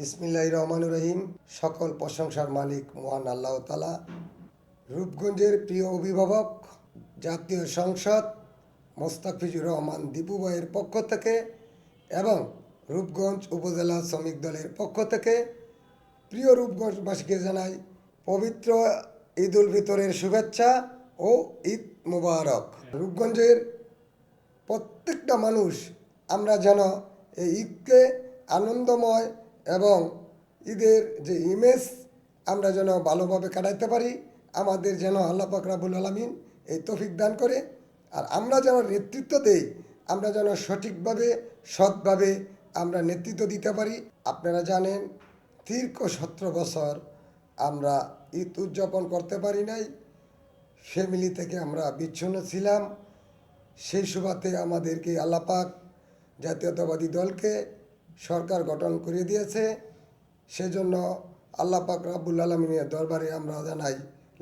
বিসমিল্লাহির রহমানির রহিম। সকল প্রশংসার মালিক মহান আল্লাহ তাআলা। রূপগঞ্জের প্রিয় অভিভাবক জাতীয় সংসদ মোস্তাফিজুর রহমান দীপু ভাইয়ের পক্ষ থেকে এবং রূপগঞ্জ উপজেলা শ্রমিক দলের পক্ষ থেকে প্রিয় রূপগঞ্জবাসীকে জানাই পবিত্র ঈদ উল ফিতরের শুভেচ্ছা ও ঈদ মুবারক। রূপগঞ্জের প্রত্যেকটা মানুষ আমরা যেন এই ঈদকে আনন্দময় এবং ঈদের যে ইমেজ আমরা যেন ভালোভাবে কাটাইতে পারি, আমাদের যেন আল্লাহ পাক রব্বুল আলামিন এই তৌফিক দান করে। আর আমরা যেন নেতৃত্ব দেই, আমরা যেন সঠিকভাবে সৎভাবে আমরা নেতৃত্ব দিতে পারি। আপনারা জানেন দীর্ঘ 17 বছর আমরা ঈদ উদযাপন করতে পারি নাই, ফ্যামিলি থেকে আমরা বিচ্ছিন্ন ছিলাম। সেই সুবাদে আমাদেরকে আল্লাহ পাক জাতীয়তাবাদী দলকে সরকার গঠন করে দিয়েছে। সেজন্য আল্লাহ পাক রব্বুল আলামিনের দরবারে আমরা জানাই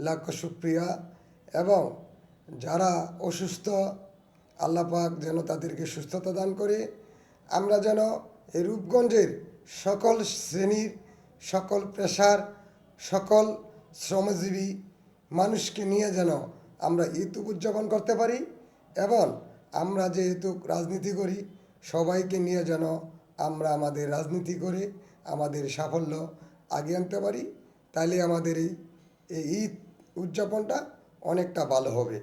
লাখ শুকরিয়া। এবং যারা অসুস্থ আল্লাহ পাক যেন তাদেরকে সুস্থতা দান করে। আমরা যেন এই রূপগঞ্জের সকল শ্রেণীর, সকল পেশার, সকল শ্রমজীবী মানুষকে নিয়ে যেন আমরা ঈদ উদযাপন করতে পারি। এবং আমরা যেহেতু রাজনীতি করি, সবাইকে নিয়ে যেন আমরা আমাদের রাজনীতি করে আমাদের সাফল্য আগে আনতে পারি। তাইলে আমাদের এই ঈদ উদযাপনটা অনেকটা ভালো হবে।